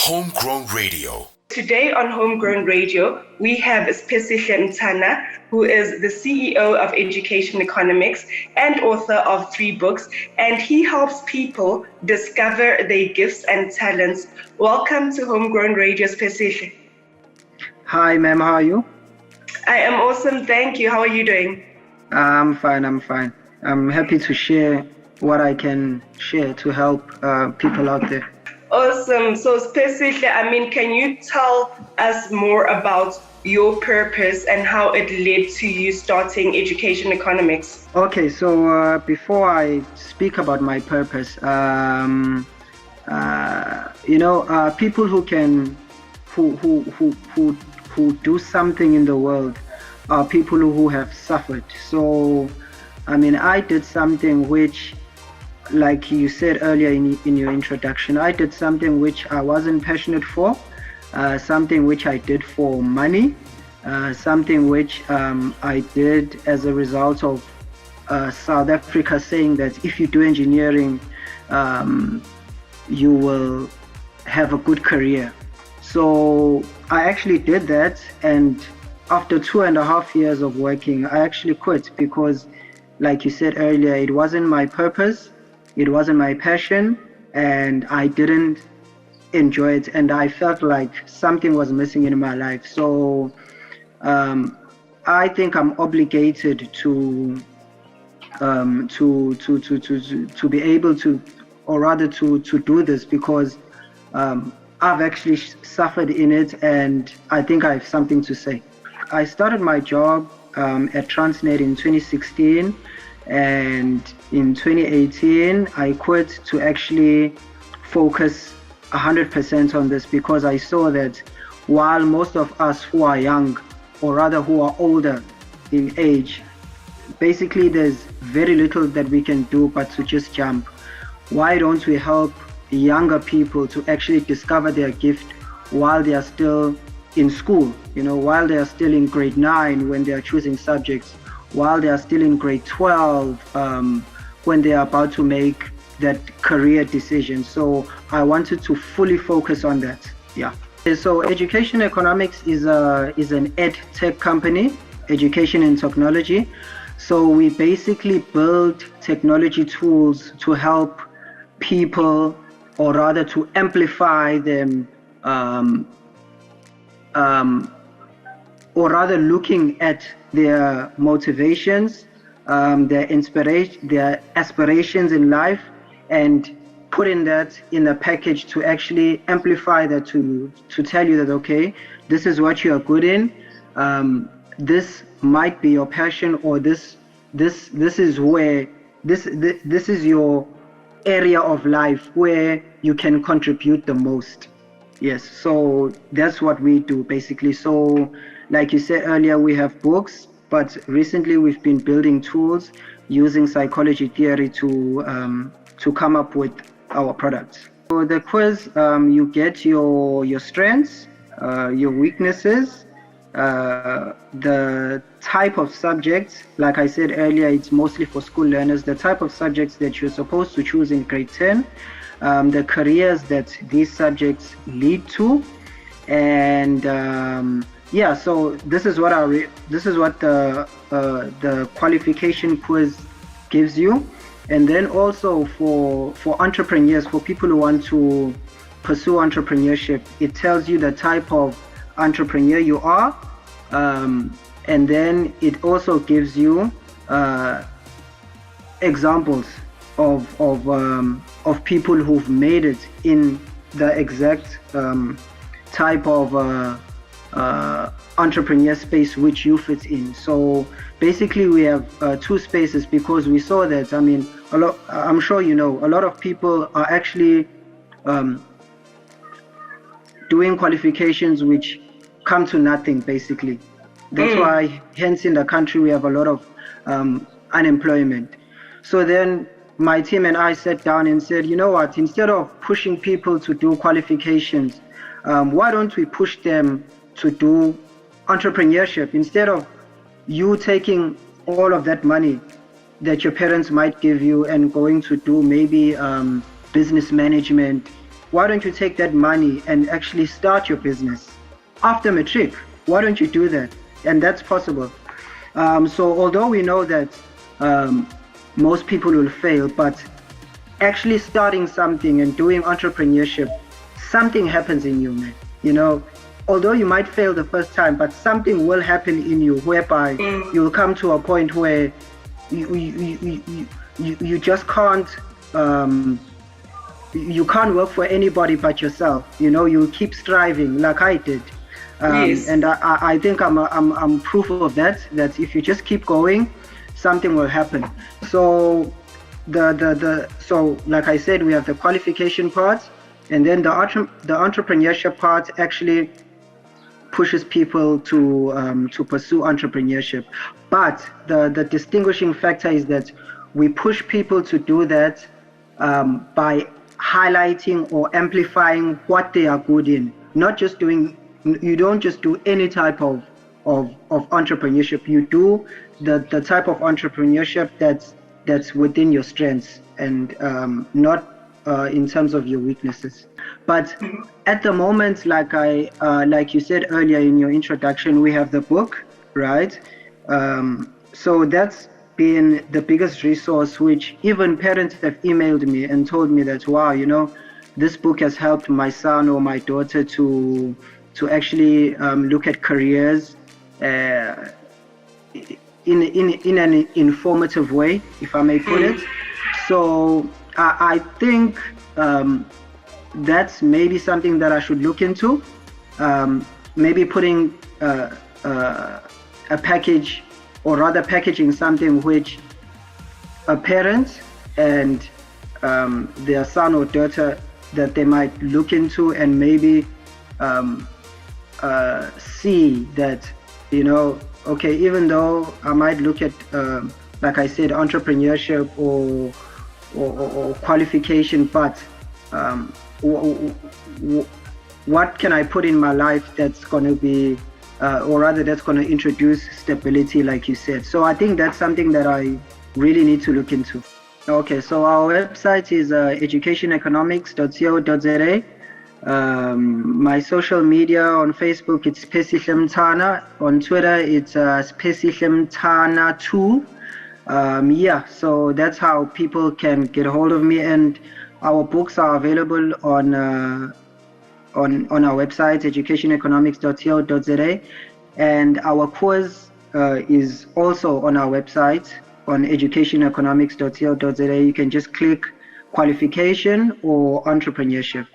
Homegrown Radio. Today on Homegrown Radio, we have Sphesihle Mthana, who is the CEO of Education Economics and author of 3 books, and he helps people discover their gifts and talents. Welcome to Homegrown Radio, Sphesihle. Hi, ma'am. How are you? I am awesome, thank you. How are you doing? I'm fine. I'm happy to share what I can share to help people out there. Awesome. So Sphesihle, can you tell us more about your purpose and how it led to you starting Education Economics? Okay, so before I speak about my purpose, people who do something in the world are people who have suffered. So, I did something which, like you said earlier in your introduction, I did something which I wasn't passionate for, something which I did for money, something which I did as a result of South Africa saying that if you do engineering, you will have a good career. So I actually did that, and after 2.5 years of working, I actually quit because, like you said earlier, it wasn't my purpose. It wasn't my passion, and I didn't enjoy it, and I felt like something was missing in my life. So I think I'm obligated to be able to, or rather to do this, because I've actually suffered in it, and I think I have something to say. I started my job at Transnet in 2016. And in 2018, I quit to actually focus 100% on this, because I saw that while most of us who are young, or rather who are older in age, basically there's very little that we can do but to just jump. Why don't we help younger people to actually discover their gift while they are still in school, while they are still in grade 9 when they are choosing subjects, while they are still in grade 12 when they are about to make that career decision. So I wanted to fully focus on that. Yeah. So Education Economics is an ed tech company, education and technology. So we basically build technology tools to help people, or rather to amplify them, or rather looking at their motivations, their inspiration, their aspirations in life, and putting that in a package to actually amplify that to tell you that, okay, this is what you are good in, this might be your passion, or this is where this is your area of life where you can contribute the most. Yes, so that's what we do basically. So like you said earlier, we have books, but recently we've been building tools using psychology theory to come up with our products. So the quiz, you get your strengths, your weaknesses, the type of subjects. Like I said earlier, it's mostly for school learners, the type of subjects that you're supposed to choose in grade 10, the careers that these subjects lead to, and so this is what the qualification quiz gives you. And then also for entrepreneurs, for people who want to pursue entrepreneurship, it tells you the type of entrepreneur you are, and then it also gives you examples of people who've made it in the exact type of entrepreneur space which you fit in. So basically we have 2 spaces, because we saw that, I'm sure a lot of people are actually doing qualifications which come to nothing basically. That's why hence in the country we have a lot of unemployment. So then my team and I sat down and said, you know what, instead of pushing people to do qualifications, why don't we push them to do entrepreneurship? Instead of you taking all of that money that your parents might give you and going to do maybe business management why don't you take that money and actually start your business after matric? Why don't you do that? And that's possible. So although we know that most people will fail, but actually starting something and doing entrepreneurship, something happens in you, man. You know, although you might fail the first time, but something will happen in you whereby you'll come to a point where you just can't you can't work for anybody but yourself. You know, you keep striving like I did. Yes. And I think I'm proof of that if you just keep going, something will happen. So so like I said, we have the qualification part, and then the entrepreneurship part actually pushes people to pursue entrepreneurship. But the distinguishing factor is that we push people to do that by highlighting or amplifying what they are good in, not just doing. You don't just do any type of entrepreneurship. You do the type of entrepreneurship that's within your strengths and not in terms of your weaknesses. But at the moment, like you said earlier in your introduction, we have the book, right? So that's been the biggest resource, which even parents have emailed me and told me that, wow, you know, this book has helped my son or my daughter to actually look at careers in an informative way, if I may put it. So I think that's maybe something that I should look into. Maybe putting a package, or rather packaging something which a parent and their son or daughter that they might look into and maybe see that, you know, okay, even though I might look at, like I said, entrepreneurship or qualification, but what can I put in my life that's going to be, or rather that's going to introduce stability, like you said. So I think that's something that I really need to look into. Okay, so our website is educationeconomics.co.za. My social media on Facebook, it's Sphesihle Mthana. On Twitter, it's Sphesihle Mthana 2. Yeah, so that's how people can get a hold of me, and our books are available on our website, educationeconomics.co.za, and our course is also on our website on educationeconomics.co.za. You can just click qualification or entrepreneurship.